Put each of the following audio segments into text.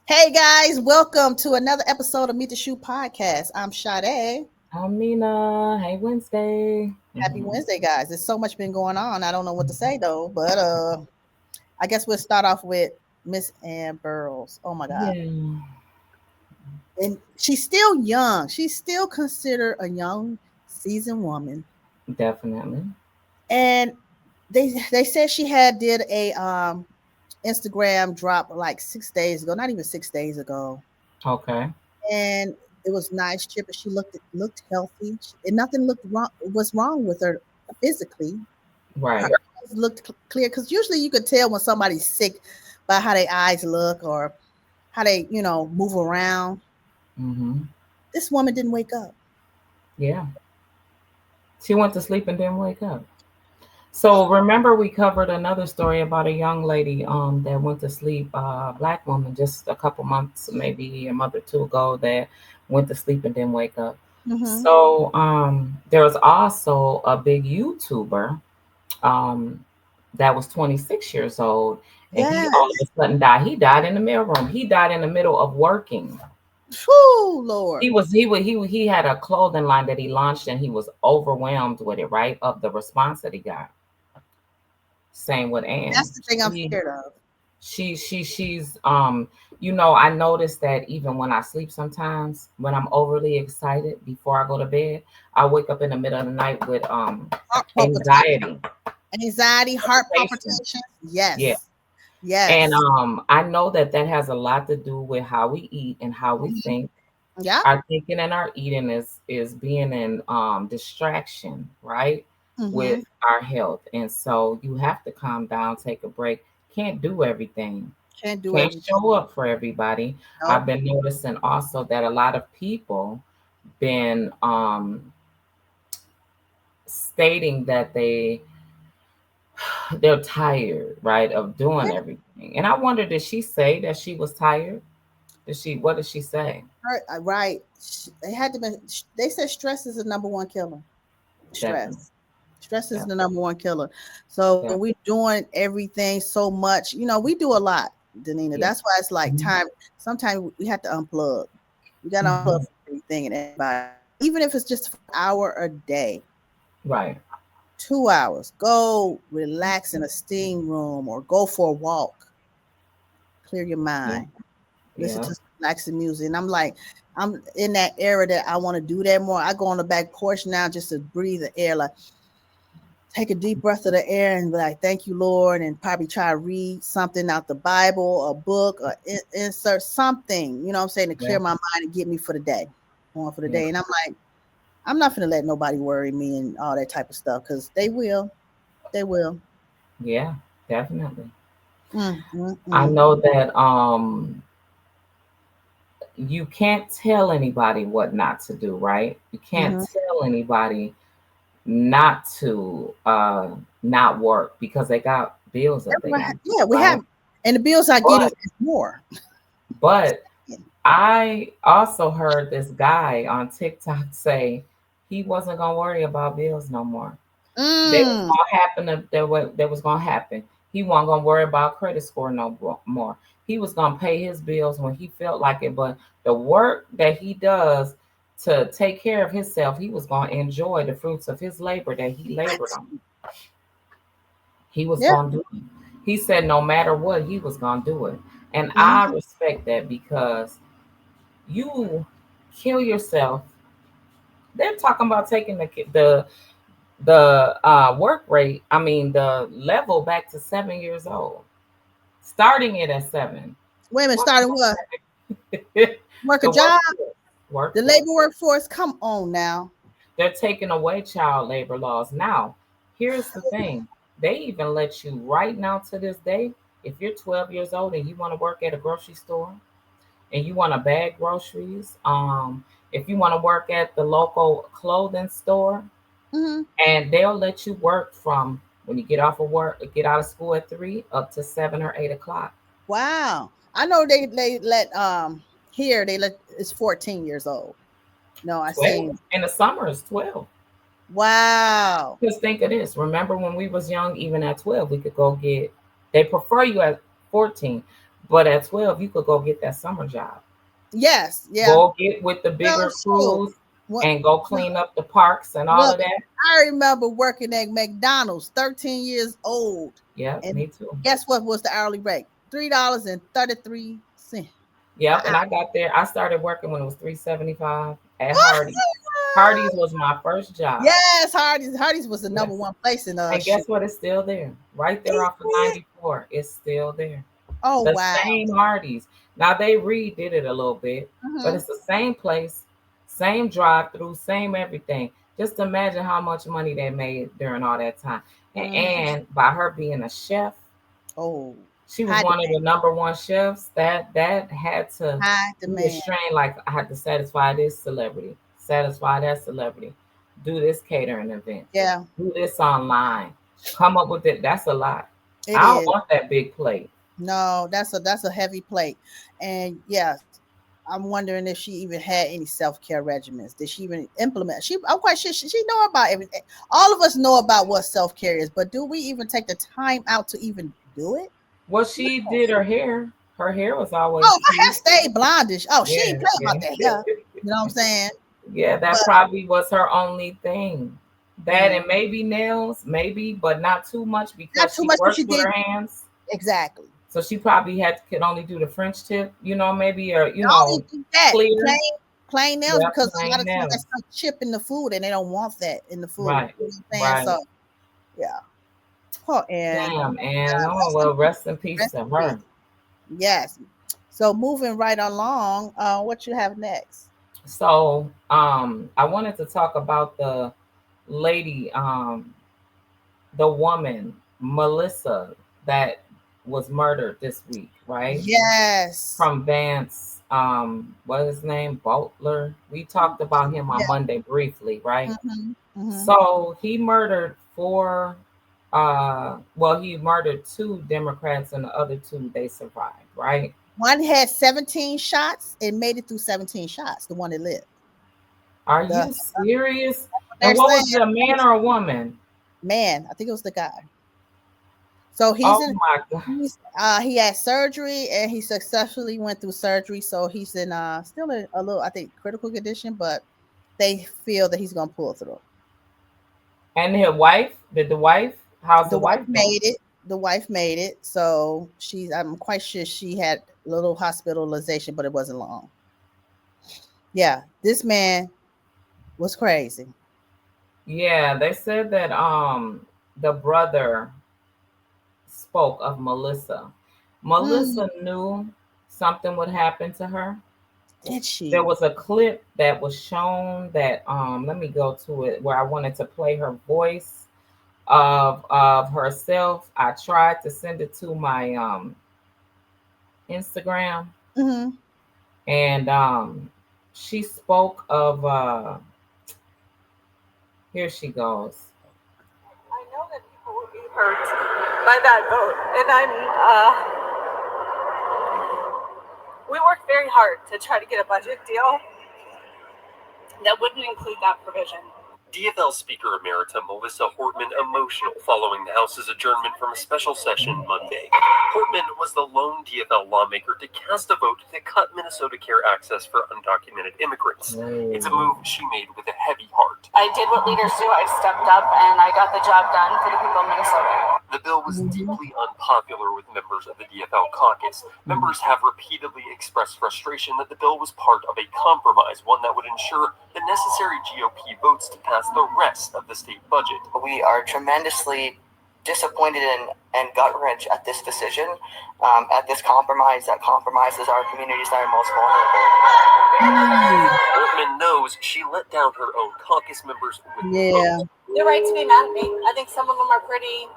Hey guys, welcome to another episode of Meet the Shoe podcast. I'm Sade. I'm Lena. Hey, Wednesday. Happy Wednesday, guys. There's so much been going on. I don't know what to say though, but I guess we'll start off with Miss Ann Burroughs. Oh my God. Yeah, And she's still young. She's still considered a young, seasoned woman. definitely. And they said she had did a Instagram drop like 6 days ago, not even 6 days ago. Okay. And it was nice, chip, and she looked healthy, and nothing looked wrong was wrong with her physically. Her Right. eyes looked clear because usually you could tell when somebody's sick by how their eyes look or how they move around. Mm-hmm. This woman didn't wake up. Yeah. She went to sleep and didn't wake up. So remember we covered another story about a young lady that went to sleep, black woman, just a couple months, maybe a month or two ago, that went to sleep and didn't wake up. Hmm. So there was also a big YouTuber um, that was 26 years old, and he all of Yes. a sudden died. He died in the mailroom. He died in the middle of working. Whew, Lord. He had a clothing line that he launched, and he was overwhelmed with it, right? Of the response that he got. Same with Anne. That's the thing I'm scared of. She's I noticed that even when I sleep sometimes, when I'm overly excited before I go to bed, I wake up in the middle of the night with Heart palpitation, anxiety. anxiety, heart Palpitation. palpitation. Yeah. Yes. And Yes. I know that that has a lot to do with how we eat and how we Mhm. think. Yeah. Our thinking and our eating is being in distraction, right? Hmm. With our health. And so you have to calm down, take a break. Can't do everything. Can't do Can't everything. show up for everybody. I've No. been noticing also that a lot of people been stating that they're tired, right, of doing everything. And I wonder, did she say that she was tired? What did she say? Right. They had to be. They said stress is the number one killer. Definitely. Stress. Stress is the Definitely. number one killer. So when Definitely. we're doing everything so much, we do a lot, Danina. Yeah. That's why it's like Mhm. time. Sometimes we have to unplug. We got to unplug Mhm. from everything and everybody, even if it's just for an hour a day, Right. 2 hours. Go relax in a steam room or go for a walk. Clear your Yeah. mind. Listen Yeah. to some relaxing music. And I'm like, I'm in that era that I want to do that more. I go on the back porch now just to breathe the air, like take a deep breath of the air and be like, thank you, Lord, and probably try to read something out the Bible, a book, or insert something, you know what I'm saying, to Yeah. clear my mind and get me for the day, going for the Yeah. day. And I'm like, I'm not gonna let nobody worry me and all that type of stuff because they will. They will. Yeah. Definitely. Mm, mm, I mm. know that you can't tell anybody what not to do, right? You can't Mm-hmm. tell anybody not to not work because they got bills that they got, Yeah, we right? have, and the bills are getting But more. but I also heard this guy on TikTok say he wasn't gonna worry about bills no more. They was Mm, gonna happen. That was gonna happen. He wasn't gonna worry about credit score no more. He was gonna pay his bills when he felt like it. But the work that he does to take care of himself, he was gonna enjoy the fruits of his labor that he labored on. He was yeah. gonna do it. He said no matter what, he was gonna do it. And I Mm-hmm. respect that because you kill yourself. They're talking about taking the work rate, I mean the level back to 7 years old, starting it at seven. Wait a minute, What starting what? the Work a job? workforce, The labor workforce. workforce? Come on now. They're taking away child labor laws now. Here's the thing: they even let you right now to this day, if you're 12 years old and you want to work at a grocery store and you want to bag groceries, if you want to work at the local clothing store, Mm-hmm. and they'll let you work from when you get out of school at 3 up to 7 or 8 o'clock. Wow. I know they let here they let it's 14 years old. No, I 12 seen. in the summer is 12. Wow. Just think of this. Remember when we was young, even at 12, we could go get. They prefer you at 14, But at 12, you could go get that summer job. Yes, yeah. Go get with the No, bigger sure. crews What? and go clean up the parks and all Look, of that. I remember working at McDonald's, 13 years old, Yeah, and me too. guess what was the hourly rate? $3.33 an Yep, hour. and I got there. I started working when it was 375 at Hardee's. Hardee's was my first job. Yes, Hardee's. Hardee's was the Yes. number one place in And shoot. guess what? It's still there. Right there Is off of it? 94. It's still there. Oh The wow. same Hardee's. Now they redid it a little bit, but Hmm. it's the same place, same drive through, same everything. Just imagine how much money they made during all that time. Hmm. And by her being a chef, Oh, she was high one of demand. the number one chefs. That had to High be a demand. strain. Like I had to satisfy this celebrity, satisfy that celebrity, do this catering event, Yeah, do this online, come up with it. That's a lot. it I don't is. want that big plate. No, that's a heavy plate, and yeah, I'm wondering if she even had any self care regimens. Did she even implement? I'm quite sure she know about everything. All of us know about what self care is, but do we even take the time out to even do it? Well, she did her hair. Her hair was always Oh, her hair cute. stayed blondish. Oh, she ain't Yeah, play about yeah. that hair. You know what I'm saying? Yeah, But that probably was her only thing. That mm, and maybe nails, maybe, but not too much not because too she much, but she worked with did her hands. exactly. So she probably could only do the French tip, maybe, or Only do that clear. plain nails Yeah, because a lot plain of times that nails. stuff chip in the food and they don't want that in the food. Right, You know what I'm saying? right. So yeah. Oh, and Damn, and oh rest in well, peace. rest in peace Rest to in her. peace. Yes. So moving right along, what you have next? So, I wanted to talk about the lady, the woman, Melissa, that was murdered this week, right? Yes. From Vance, what is his name? Butler. We talked about him on Yeah. Monday briefly, right? Mm-hmm. Mm-hmm. So he murdered he murdered two Democrats and the other two they survived, right? One had 17 shots and made it through 17 shots. The one that lived. Are The you serious? what And they're what saying, was it, a man or a woman? man, I think it was the guy. So he's Oh in. my God. He had surgery and he successfully went through surgery. So he's in still in a little, I think, critical condition, but they feel that he's gonna pull through. And his wife? Did the wife? How's The the wife wife doing? made it. The wife made it. So I'm quite sure she had a little hospitalization, but it wasn't long. Yeah, this man was crazy. Yeah, they said that the brother spoke of Melissa. Mm, Melissa knew something would happen to her. did There she? was a clip that was shown that let me go to it where I wanted to play her voice of herself. I tried to send it to my Instagram, Hmm. and she spoke of here she goes. I know that people will be hurt by that vote, and we worked very hard to try to get a budget deal that wouldn't include that provision. DFL Speaker Emerita Melissa Hortman emotional following the House's adjournment from a special session Monday. Hortman was the lone DFL lawmaker to cast a vote that cut Minnesota Care access for undocumented immigrants. It's a move she made with a heavy heart. I did what leaders do. I stepped up and I got the job done for the people of Minnesota. The bill was deeply unpopular with members of the DFL caucus. Members have repeatedly expressed frustration that the bill was part of a compromise, one that would ensure the necessary GOP votes to pass the rest of the state budget. We are tremendously disappointed and gut wrenched at this decision, at this compromise that compromises our communities that are most vulnerable. Portman knows she let down her own caucus members with the Yeah. vote. They're right to be mad at me. I think some of them are pretty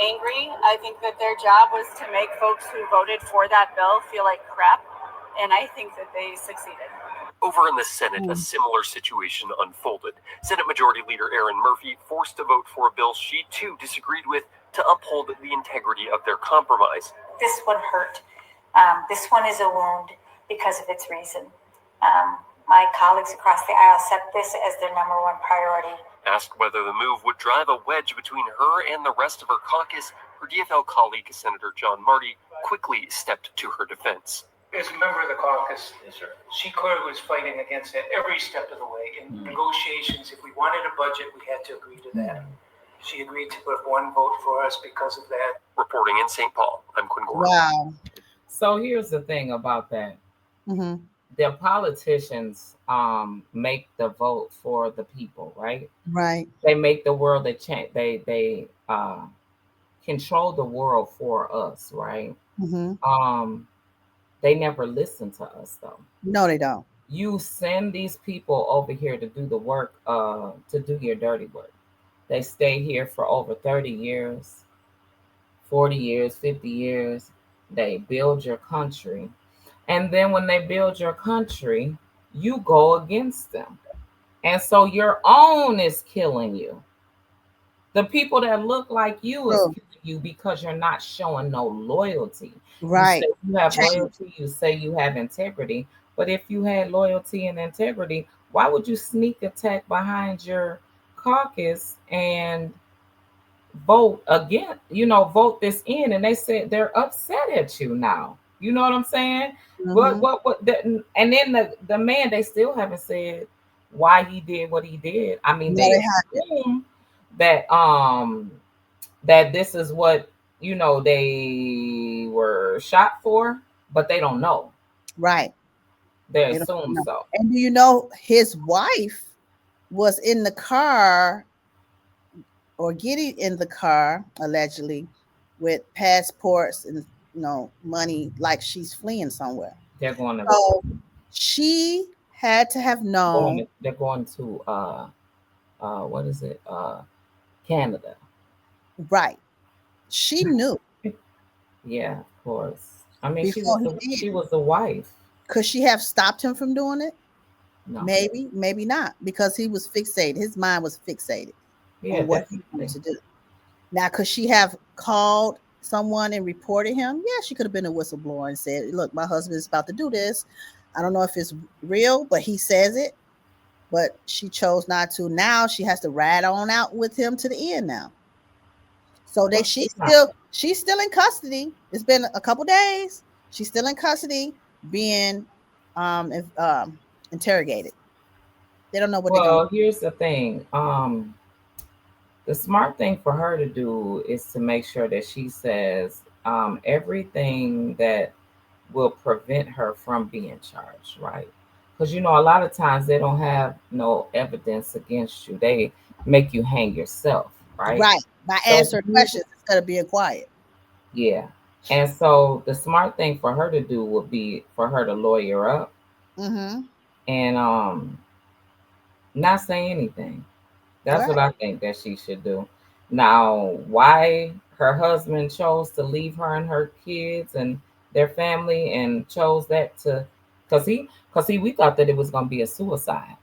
angry. I think that their job was to make folks who voted for that bill feel like crap, and I think that they succeeded. Over in the Senate, a similar situation unfolded. Senate Majority Leader Erin Murphy forced to vote for a bill she too disagreed with to uphold the integrity of their compromise. This one hurt. This one is a wound because of its reason. My colleagues across the aisle set this as their number one priority. Asked whether the move would drive a wedge between her and the rest of her caucus, her DFL colleague, Senator John Marty, quickly stepped to her defense. As a member of the caucus, she clearly was fighting against it every step of the way. In negotiations, if we wanted a budget, we had to agree to that. She agreed to put one vote for us because of that. Reporting in St. Paul, I'm Quinn Gore. Wow. So here's the thing about that. Mm-hmm. The politicians make the vote for the people, right? Right. They make the world, they control the world for us, right? Mm-hmm. They never listen to us though. No, they don't. You send these people over here to do the work, to do your dirty work. They stay here for over 30 years, 40 years, 50 years. They build your country. And then when they build your country, you go against them. And so your own is killing you. The people that look like you is killing you because you're not showing no loyalty. Right. You say you have loyalty, you say you have integrity. But if you had loyalty and integrity, why would you sneak attack behind your caucus and vote again, vote this in? And they said they're upset at you now. You know what I'm saying? Mm-hmm. And then the man, they still haven't said why he did what he did. I mean, they assume that that this is what they were shot for, but they don't know. Right. They assume so. And do you know his wife was in the car or getting in the car allegedly with passports and money, like she's fleeing somewhere. They're going to. So she had to have known. They're going to what is it? Canada. Right. She knew. Yeah, of course. I mean, she was the wife. Could she have stopped him from doing it? No. Maybe not, because he was fixated. His mind was fixated on what he wanted to do. Now, could she have called someone and reported him? Yeah, she could have been a whistleblower and said, look, my husband is about to do this. I don't know if it's real, but he says it. But she chose not to. Now she has to ride on out with him to the end now. So she's still in custody. It's been a couple days. She's still in custody, being interrogated. They don't know what they're doing. Well, here's the thing. The smart thing for her to do is to make sure that she says everything that will prevent her from being charged, right? Because a lot of times they don't have no evidence against you. They make you hang yourself, right? Right. By answering questions instead of being quiet. Yeah. And so the smart thing for her to do would be for her to lawyer up and not say anything. That's what I think that she should do. Now, why her husband chose to leave her and her kids and their family and chose that because we thought that it was going to be a suicide.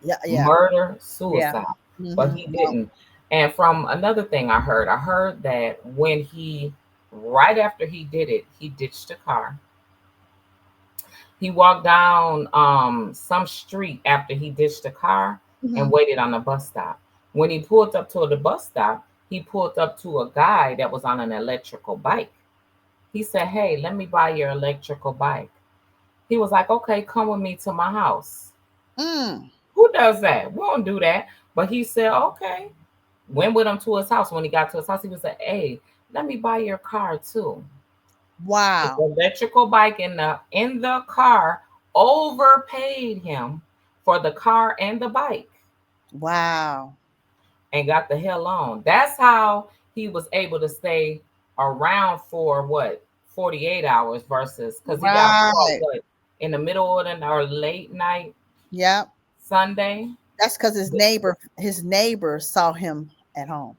Yeah. Murder, suicide. Yeah. But he didn't. And from another thing I heard that when right after he did it, he ditched the car. He walked down some street after he ditched the car and waited on the bus stop. When he pulled up to the bus stop, he pulled up to a guy that was on an electrical bike. He said, hey, let me buy your electrical bike. He was like, okay, come with me to my house. Who does that? We don't do that. But he said, okay. Went with him to his house. When he got to his house, he was like, hey, let me buy your car too. Wow. The electrical bike in the car overpaid him for the car and the bike. Wow. And got the hell on. That's how he was able to stay around for 48 hours versus because he got caught in the middle of the night or late night. Yep. Sunday. That's because his neighbor saw him at home.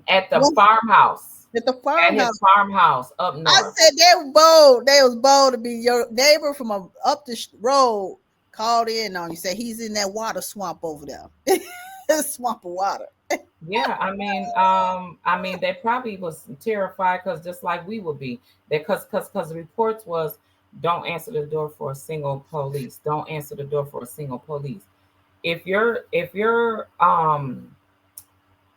At the farmhouse. At the farmhouse. At his farmhouse up north. I said they were bold. They was bold to be your neighbor from up the road called in on you. Said he's in that water swamp over there. Swamp of water. Yeah, I mean, they probably was terrified because just like we would be, because the reports was don't answer the door for a single police. Don't answer the door for a single police. If you're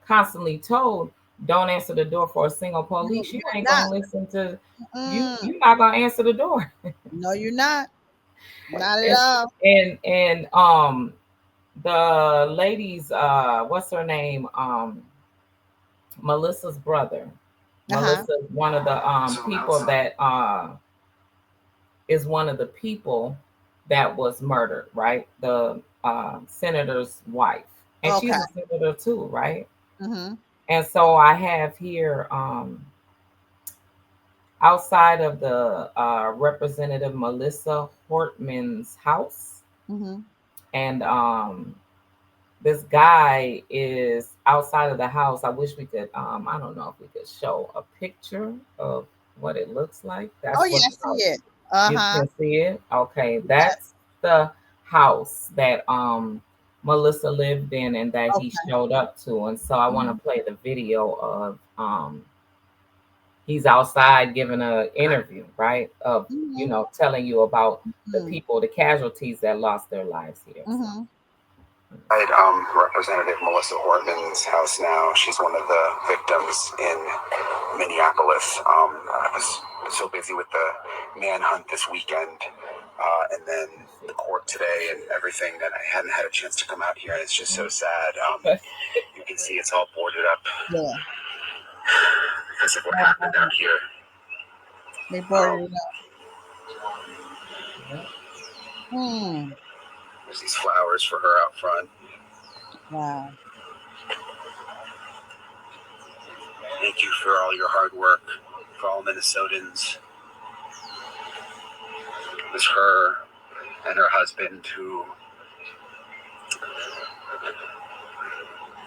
constantly told don't answer the door for a single police, you ain't not. gonna listen to you. Mm. You're not gonna answer the door. No, you're not. Not at all. And the ladies, what's her name? Melissa's brother. Melissa's one of the people that is one of the people that was murdered, right? The senator's wife. And she's a senator too, right? Mm-hmm. And so I have here outside of the Representative Melissa Hortman's house. Mm-hmm. And this guy is outside of the house. I wish we could, I don't know if we could show a picture of what it looks like. That's I see it. You can see it? Okay. That's the house that Melissa lived in and that he showed up to. And so I want to play the video of he's outside giving an interview, right? Of telling you about the people, the casualties that lost their lives here. Mm-hmm. Representative Melissa Hortman's house now. She's one of the victims in Minneapolis. I was so busy with the manhunt this weekend and then the court today and everything that I hadn't had a chance to come out here. And it's just so sad. You can see it's all boarded up because of what happened out here. They boarded it up. There's these flowers for her out front. Wow. Thank you for all your hard work, for all Minnesotans. It was her and her husband who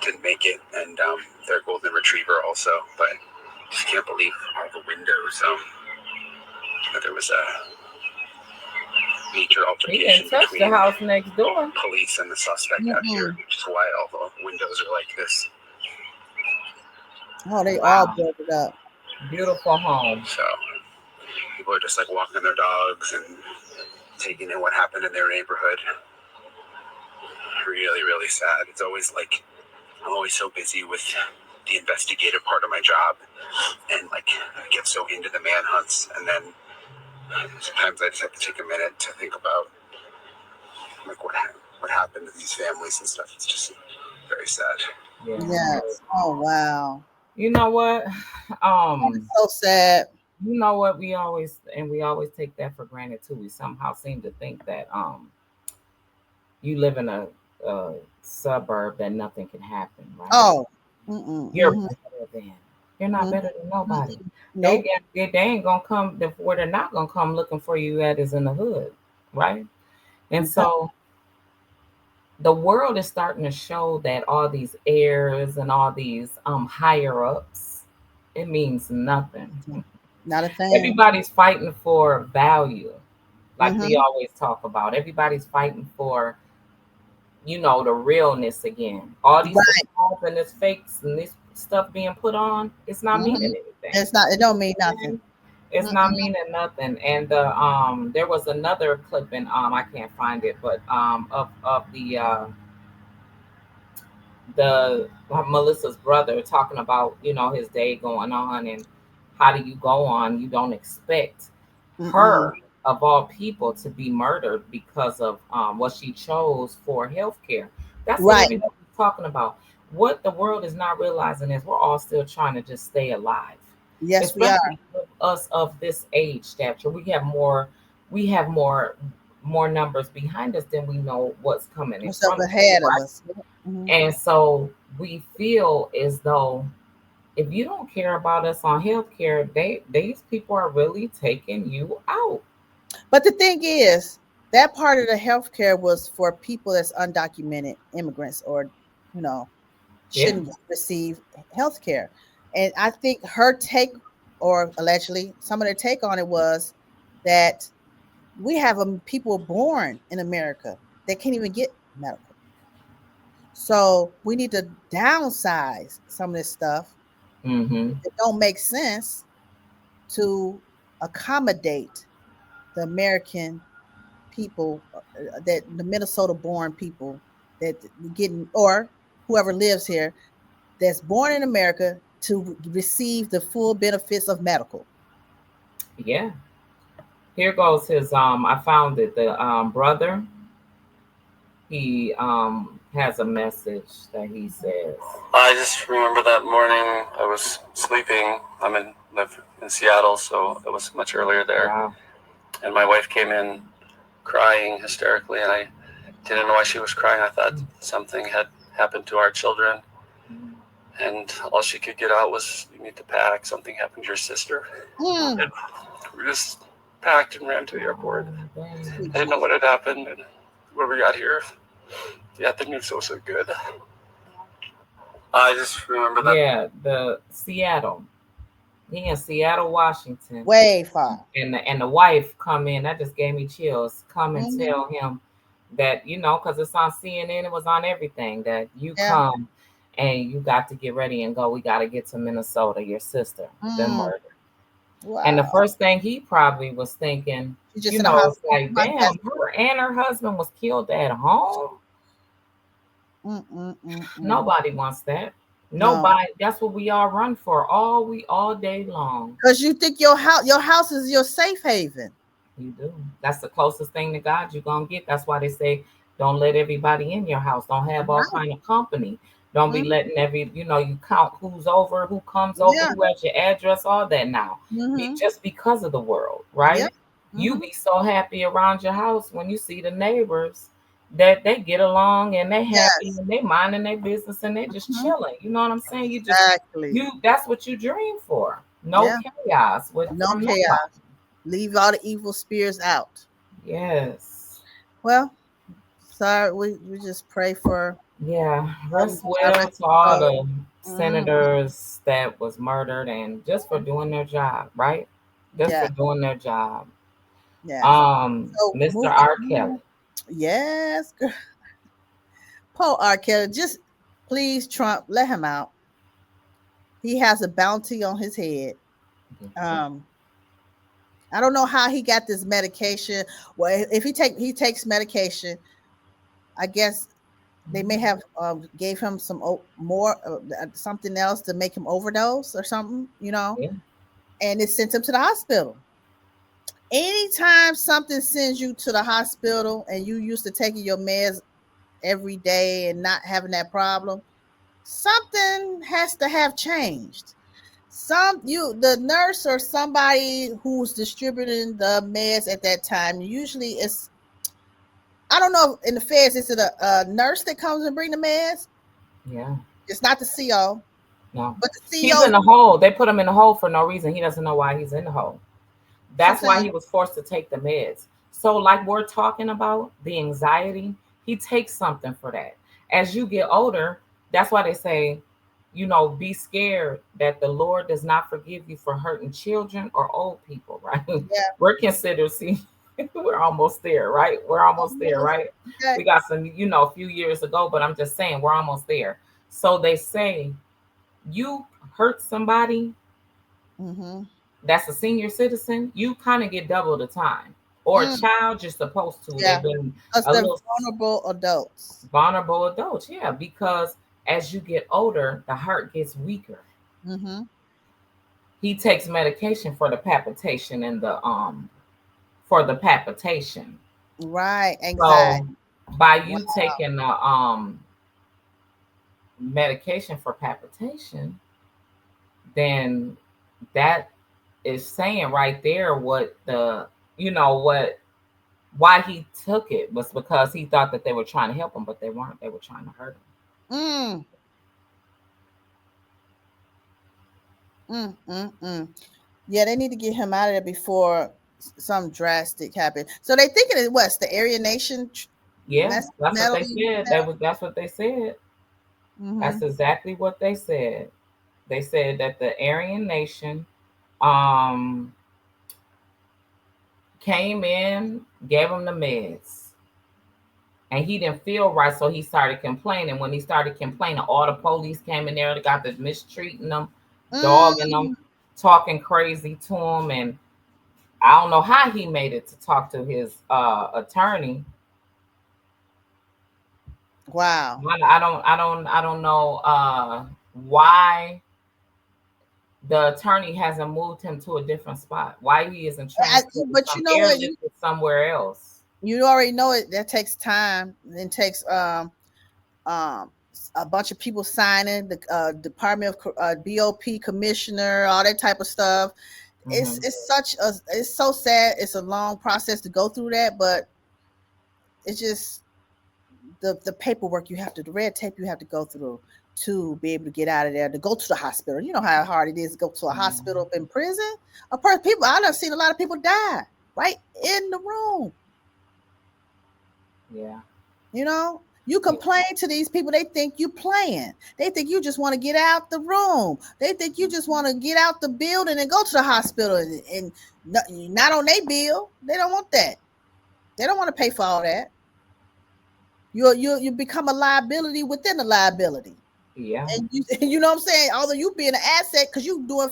didn't make it, and their golden retriever also. But I just can't believe all the windows. That there was a major altercation between the house next door, police and the suspect out here, which is why all the windows are like this. Oh, they all boarded up. Beautiful home. So people are just like walking their dogs and taking in what happened in their neighborhood. Really, really sad. It's always like I'm always so busy with the investigative part of my job, and like I get so into the manhunts, and then sometimes I just have to take a minute to think about like what happened to these families and stuff. It's just very sad. Yes. Oh wow. You know what? It's so sad. You know what? We always take that for granted too. We somehow seem to think that you live in a suburb that nothing can happen, right? Oh. You're better than. You're not better than nobody. Nope. They ain't gonna come. Where they're not gonna come looking for you at is in the hood, right? And so the world is starting to show that all these heirs and all these higher ups, it means nothing. Not a thing. Everybody's fighting for value, like we always talk about. Everybody's fighting for, the realness again. All these and this fakes and this stuff being put on, it's not meaning anything. It's not. It don't mean nothing. It's not meaning nothing. And there was another clipping. I can't find it, but of the Melissa's brother talking about his day going on and how do you go on? You don't expect her of all people to be murdered because of what she chose for healthcare. That's what everybody's talking about. What the world is not realizing is we're all still trying to just stay alive. Yes, especially we are. Us of this age stature, we have more numbers behind us than we know what's coming in front ahead of us. And so we feel as though if you don't care about us on healthcare, these people are really taking you out. But the thing is, that part of the healthcare was for people that's undocumented immigrants or, shouldn't receive healthcare. And I think her take, or allegedly some of their take on it, was that we have people born in America that can't even get medical. So we need to downsize some of this stuff. It don't make sense to accommodate the American people, that the Minnesota born people that getting, or whoever lives here that's born in America, to receive the full benefits of medical. Yeah. Here goes his I found it. The brother, he has a message that he says. I just remember that morning I was sleeping. Live in Seattle, so it was much earlier there. Wow. And my wife came in crying hysterically, and I didn't know why she was crying. I thought something had happened to our children. And all she could get out was, "You need to pack. Something happened to your sister." And we just packed and ran to the airport. I didn't know what had happened, and when we got here, yeah, the news wasn't good. I just remember that. Yeah, the Seattle. He in Seattle, Washington. Way far. And the wife come in. That just gave me chills. Come and tell him that, because it's on CNN. It was on everything that you come and you got to get ready and go. We got to get to Minnesota. Your sister been murdered. Wow. And the first thing he probably was thinking, it's like, damn, her and her husband was killed at home. Nobody wants that. Nobody. No. That's what we all run for all day long. Because you think your house is your safe haven. You do. That's the closest thing to God you're gonna get. That's why they say don't let everybody in your house. Don't have all kind of company. Don't be letting you count who's over, who comes over, who has your address, all that now. Just because of the world, right? Yeah. You be so happy around your house when you see the neighbors that they get along and they happy and they minding their business and they just chilling. You know what I'm saying? You just that's what you dream for. No chaos. No chaos. Leave all the evil spirits out. Yes. Well, sorry, we just pray for rest well to all the senators that was murdered and just for doing their job, right? Just for doing their job. Yeah. So, Mr. R. Kelly. Yes, girl. Poor R. Kelly. Just please, Trump, let him out. He has a bounty on his head. I don't know how he got this medication. Well, if he takes medication, I guess they may have gave him some more something else to make him overdose or something, and it sent him to the hospital. Anytime something sends you to the hospital and you used to taking your meds every day and not having that problem, something has to have changed. The nurse or somebody who's distributing the meds at that time, usually it's, I don't know, in the feds, is it a nurse that comes and bring the meds? Yeah. It's not the CO. No. But the CO. He's in the hole. They put him in the hole for no reason. He doesn't know why he's in the hole. That's why he was forced to take the meds. So like we're talking about the anxiety, he takes something for that. As you get older, that's why they say, be scared that the Lord does not forgive you for hurting children or old people, right? Yeah. We're considered, we're almost there, right? We're almost there, right? Okay. We got some, a few years ago, but I'm just saying we're almost there. So they say you hurt somebody that's a senior citizen, you kind of get double the time. Or a child, you're supposed to. Yeah. They've been vulnerable adults. Vulnerable adults, yeah, because as you get older, the heart gets weaker. He takes medication for the palpitation and the palpitation. Right, anxiety. So by you taking the medication for palpitation, then that is saying right there what why he took it was because he thought that they were trying to help him, but they weren't. They were trying to hurt him. Yeah, they need to get him out of there before some drastic happens. So they thinking it was the Aryan Nation. Yeah, that's what they said. That's what they said. That's exactly what they said. They said that the Aryan Nation came in, gave him the meds, and he didn't feel right, so he started complaining. When he started complaining, all the police came in there. They got to mistreating them, dogging them, talking crazy to him, and I don't know how he made it to talk to his attorney. Wow. I don't know why the attorney hasn't moved him to a different spot. Why he isn't transferred But from you know what? airlift to somewhere else? You already know it. That takes time. It takes a bunch of people signing, the Department of BOP commissioner, all that type of stuff. It's so sad. It's a long process to go through that, but it's just the paperwork the red tape you have to go through to be able to get out of there, to go to the hospital. You know how hard it is to go to a hospital in prison. People, I've seen a lot of people die right in the room. Yeah. You know, you complain to these people, they think you playing. They think you just want to get out the room. They think you just want to get out the building and go to the hospital and not on their bill. They don't want that. They don't want to pay for all that. You become a liability within a liability. Yeah. And you know what I'm saying? Although you being an asset because you doing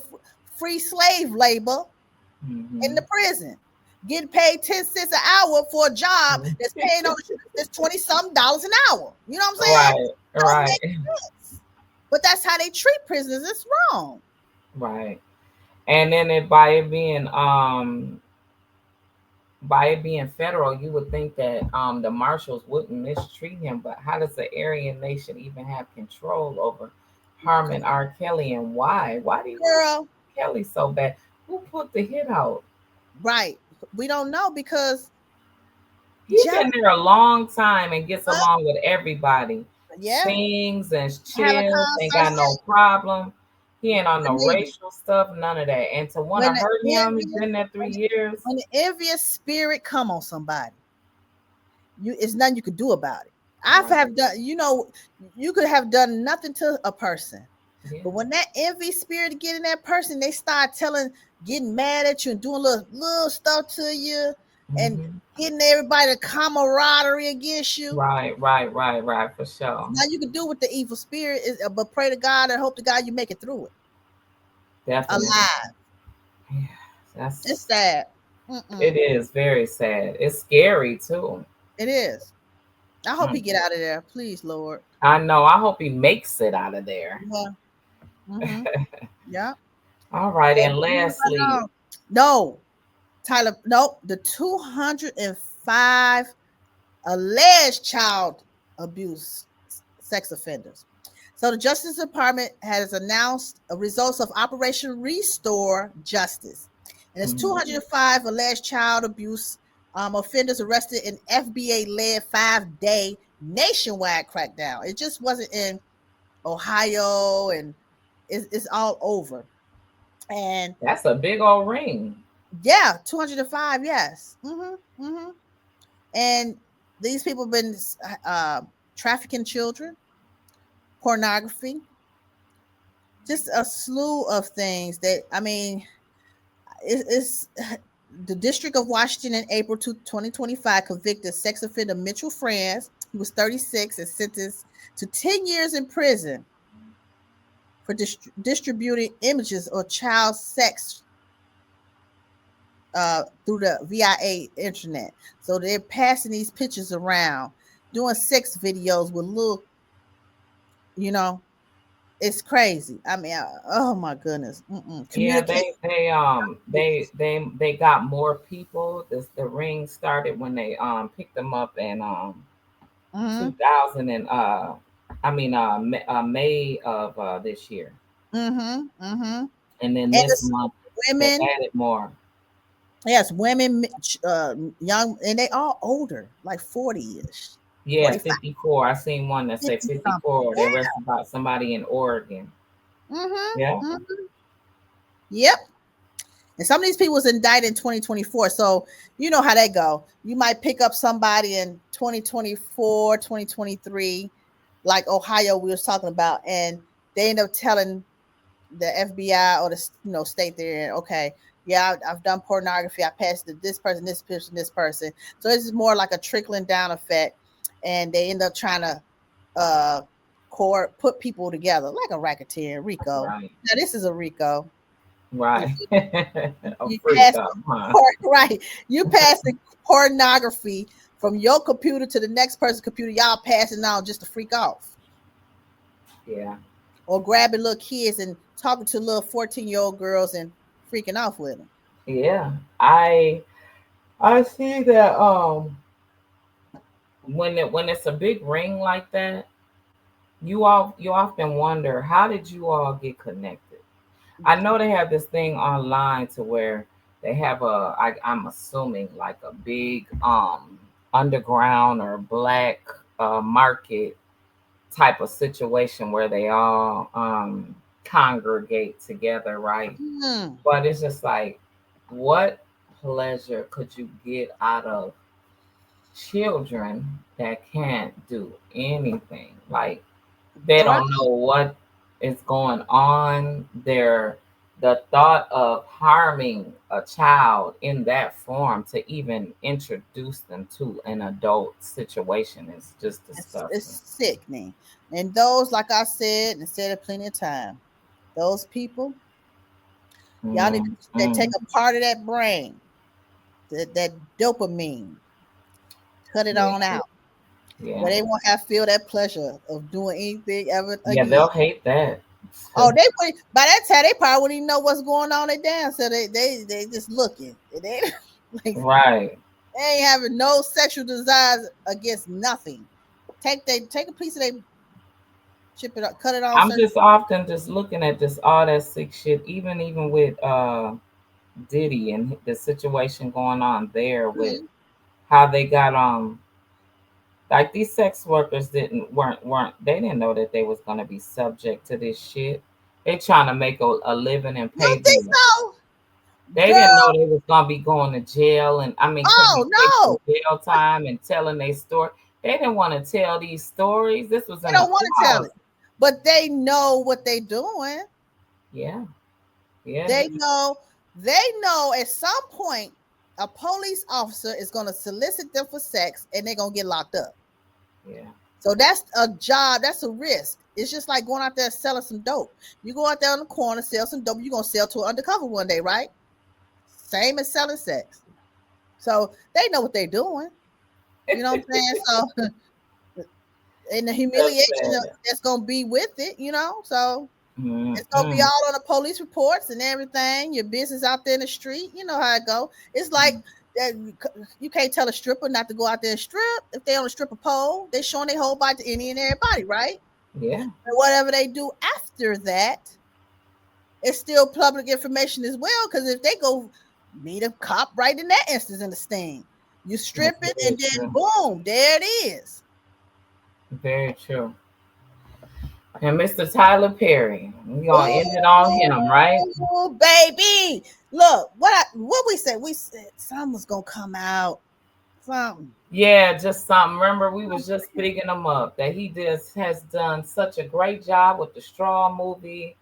free slave labor in the prison. Getting paid 10 cents an hour for a job that's paying on that's $20-something an hour. You know what I'm saying? Right. But that's how they treat prisoners. It's wrong. Right. And then by it being federal, you would think that the marshals wouldn't mistreat him. But how does the Aryan nation even have control over harming R. Kelly, and why? Why do you want Kelly so bad? Who put the hit out? Right. We don't know because he's been there a long time and gets along with everybody. Yeah. Sings and chills, ain't got no problem. He ain't on no racial stuff, none of that. And to want to hurt him, he's been there 3 years. When the envious spirit come on somebody, it's nothing you could do about it. You could have done nothing to a person. Yeah. But when that envy spirit get in that person, they start getting mad at you and doing little stuff to you and getting everybody the camaraderie against you. Right, for sure. Now you can do with the evil spirit, but pray to God and hope to God you make it through it. Definitely. Alive. Yeah, it's sad. It is very sad. It's scary too. It is. I hope he get out of there, please, Lord. I know. I hope he makes it out of there. Yeah. Yeah. All right. And lastly, Tyler, the 205 alleged child abuse sex offenders. So the Justice Department has announced results of Operation Restore Justice. And it's 205 alleged child abuse offenders arrested in FBA-led 5-day nationwide crackdown. It just wasn't in Ohio, and it's all over. And that's a big old ring. Yeah, 205. Yes. And these people have been trafficking children, pornography, just a slew of things that, it's the District of Washington in April 2025 convicted sex offender Mitchell Franz. He was 36 and sentenced to 10 years in prison for distributing images of child sex through the VIA internet. So they're passing these pictures around, doing sex videos with little, it's crazy. Oh my goodness. Yeah, they got more people. The ring started when they picked them up in 2000 and May of this year. And then this month women they added more. Yes, women, young, and they all older, like 40-ish. Yeah, 45. 54. I seen one that said 54. They arrested about somebody in Oregon. Yep. And some of these people was indicted in 2024. So you know how they go. You might pick up somebody in 2024, 2023, like Ohio we was talking about, and they end up telling the FBI or the state there, okay, yeah, I've done pornography. I passed to this person, this person, this person. So this is more like a trickling down effect. And they end up trying to put people together like a racketeer, RICO. Right. Now this is a RICO. Right. You pass the pornography from your computer to the next person's computer. Y'all passing out just to freak off. Yeah. or grabbing little kids and talking to little 14-year-old girls and freaking off with them. Yeah, I see that when it's a big ring like that, you often wonder, how did you all get connected? I know they have this thing online to where they have I'm assuming like a big underground or black market type of situation where they all congregate together, right? Hmm. But it's just like, what pleasure could you get out of children that can't do anything? Like, they Right. don't know what is going on. The thought of harming a child in that form to even introduce them to an adult situation is just It's disgusting. sickening. And those, like I said, and said it plenty of time, those people, y'all need to take Mm-mm. a part of that brain, that dopamine, cut it Yeah, on out, where yeah, they won't have feel that pleasure of doing anything ever yeah. again. They'll hate that. Oh, they would by that time they probably wouldn't even know what's going on at damn. So they just looking. They like Right. they ain't having no sexual desires against nothing. Take a piece of they chip it up, cut it on I'm certain. just often just looking at this all that sick shit, even with Diddy and the situation going on there with Mhm. how they got like these sex workers weren't they didn't know that they was gonna be subject to this shit. They trying to make a living and You pay don't think bills. so, They didn't know girl? they was gonna be going to jail and I mean could Oh be taking no, jail time and telling their story. They didn't want to tell these stories. This was they in a don't want to tell closet. it, but they know what they doing. Yeah, yeah, They know. They know at some point a police officer is going to solicit them for sex, and they're going to get locked up. yeah, So that's a job. That's a risk. It's just like going out there selling some dope. You go out there on the corner, sell some dope. You're gonna sell to an undercover one day, right? Same as selling sex. So they know what they're doing. You know what I'm saying? So and the that's humiliation sad. that's gonna be with it, you know. So it's gonna be Mm-mm. all on the police reports and everything. Your business out there in the street, you know how it go. It's like that. You can't tell a stripper not to go out there and strip if they on a stripper pole. They showing their whole body to any and everybody, right? Yeah, And whatever they do after that, it's still public information as well. Because if they go meet a cop right in that instance in the sting, you strip that's it very and then true. boom, there it is. Very true. And Mr. Tyler Perry, we gonna end it on him, right? Oh, baby. Look, what we said. We said something was gonna come out. Something. Yeah, just something. Remember, we was just picking him up that he just has done such a great job with the Straw movie.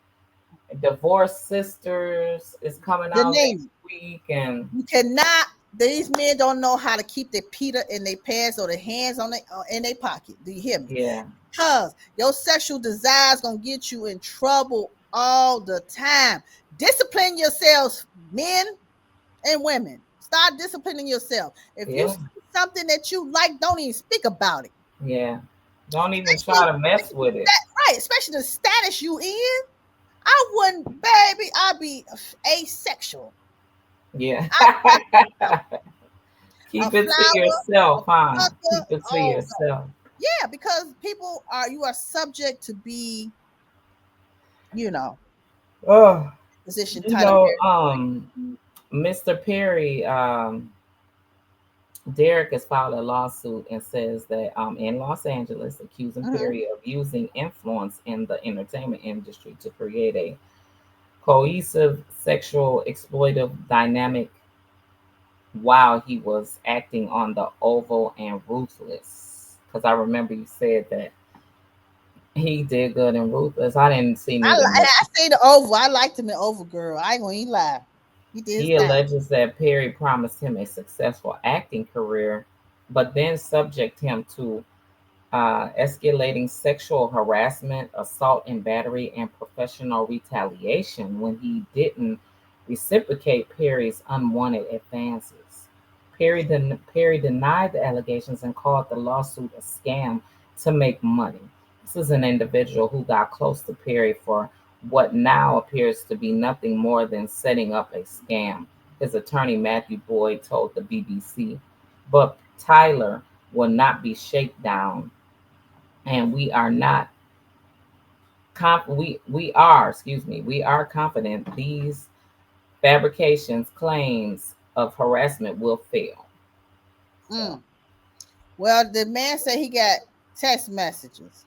Divorced Sisters is coming The out next name. week, and You cannot. These men don't know how to keep their Peter in their pants or their hands on their in their pocket. Do you hear me? yeah, Because your sexual desires gonna get you in trouble all the time. Discipline yourselves, men and women. Start disciplining yourself. If you yeah, see something that you like, don't even speak about it. yeah. Don't even Especially try to mess with it. right, especially the status you in. I wouldn't, baby. I'd be asexual. Yeah. A Keep it to flower, a yourself, huh? sucker. Keep it to Oh no. yourself. Yeah, because people are you are subject to be, you know, Oh, position Tyler Perry. Mr. Perry, Derek has filed a lawsuit and says that in Los Angeles, accusing Mhm. Perry of using influence in the entertainment industry to create a cohesive sexual exploitive dynamic while he was acting on the Oval and Ruthless. Because I remember you said that he did good in Ruthless. I didn't see neither movie. I say the Oval. I liked him in Oval Girl. I ain't gonna even lie. He did his He thing. alleges that Perry promised him a successful acting career, but then subject him to escalating sexual harassment, assault and battery, and professional retaliation when he didn't reciprocate Perry's unwanted advances. Perry denied the allegations and called the lawsuit a scam to make money. This is an individual who got close to Perry for what now appears to be nothing more than setting up a scam. His attorney, Matthew Boyd, told the BBC. But Tyler will not be shakedown, and we are not we are confident these fabrications claims of harassment will fail. Mm. Well, the man said he got text messages,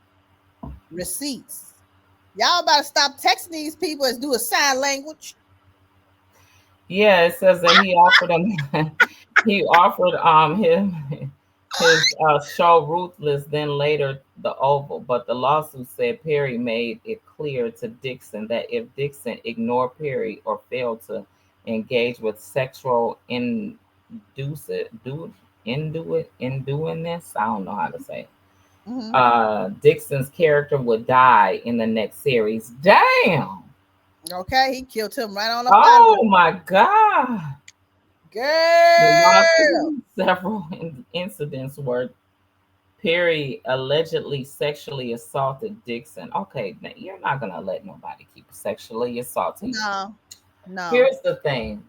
receipts. Y'all about to stop texting these people and do a sign language. Yeah, it says that he offered him he offered him his show Ruthless, then later the Oval. But the lawsuit said Perry made it clear to Dixon that if Dixon ignored Perry or failed to engage with sexual induiness, I don't know how to say it. Dixon's character would die in the next series. Damn. Okay, he killed him right on the Oh my God. Girl. Several incidents where Perry allegedly sexually assaulted Dixon. Okay, now you're not gonna let nobody keep sexually assaulting. No. Here's the thing.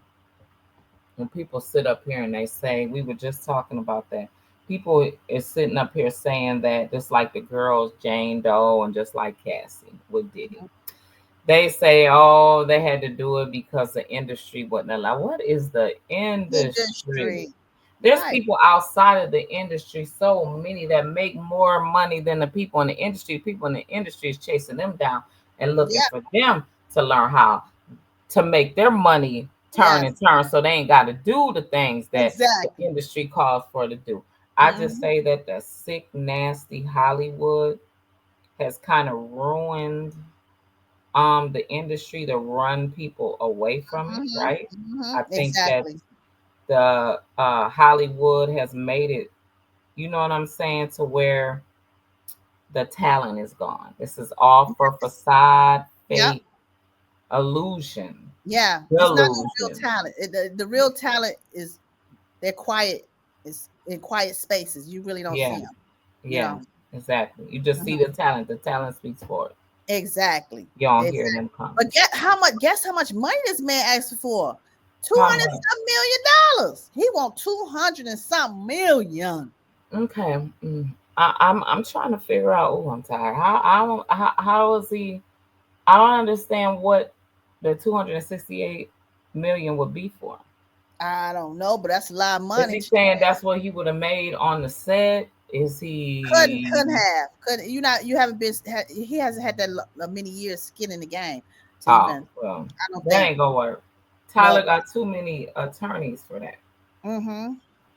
When people sit up here and they say, we were just talking about that. People is sitting up here saying that just like the girls Jane Doe and just like Cassie with Diddy. They say, oh, they had to do it because the industry wouldn't allow. What is the industry? There's people outside of the industry, so many that make more money than the people in the industry. People in the industry is chasing them down and looking for them to learn how to make their money turn and turn, so they ain't got to do the things that the industry calls for to do. I just say that the sick, nasty Hollywood has kind of ruined the industry to run people away from it, right? I think that the Hollywood has made it, you know what I'm saying, to where the talent is gone. This is all for facade, fake, illusion. Yeah, it's not the real talent. The real talent is they're quiet. It's in quiet spaces. You really don't see them. Yeah, exactly. You just see the talent. The talent speaks for it. Exactly. You don't hear them come. But guess how much money this man asked for? $200 million. He want 200 and something million. Okay. I'm trying to figure out. Oh, I'm tired. How is he? I don't understand what the 268 million would be for. I don't know, but that's a lot of money. Is he saying that's what he would have made on the set? Is he couldn't have? You haven't been? He hasn't had that many years skin in the game. Well, that ain't gonna work. Tyler got too many attorneys for that.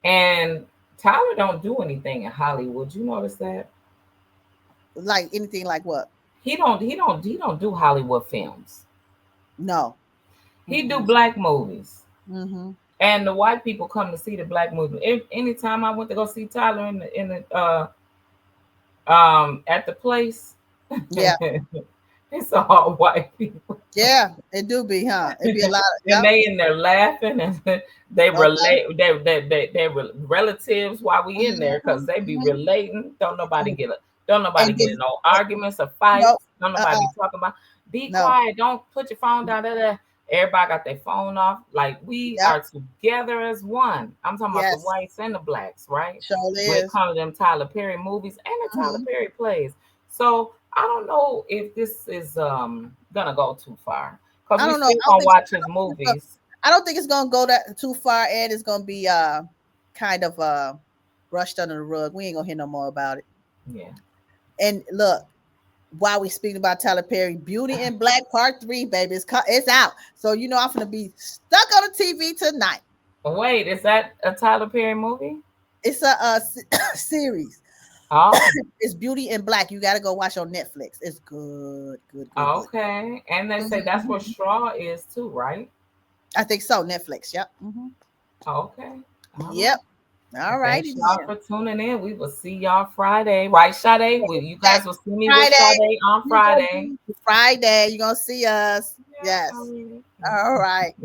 And Tyler don't do anything in Hollywood. You notice that? Like anything like what? He don't do Hollywood films. No. He do black movies. And the white people come to see the black movie. Anytime I went to go see Tyler in the at the place, it's all white people. Yeah, it do be, huh? It be a lot of and they in there laughing and they relate they relatives while we in there because they be relating. Don't nobody get no arguments or fights. Don't nobody talk about be quiet, don't put your phone down there. Everybody got their phone off. Like we are together as one. I'm talking about the whites and the blacks, right? We're calling them Tyler Perry movies and the Tyler Perry plays. So I don't know if this is gonna go too far because we still gonna watch his movies. I don't think it's gonna go that too far, and it's gonna be kind of brushed under the rug. We ain't gonna hear no more about it. Yeah. And look, while we speaking about Tyler Perry, Beauty in Black Part 3, baby, it's out. So you know I'm gonna be stuck on the TV tonight. Wait, is that a Tyler Perry movie? It's a series. Oh, it's Beauty in Black. You got to go watch on Netflix. It's good. Okay, and they say that's where Straw is too, right? I think so. Netflix. Yep. Okay. Yep. All right. Thank y'all for tuning in. We will see y'all Friday, right, Sade? You guys will see me with Sade on Friday. Friday, you're gonna see us. Yes. All right.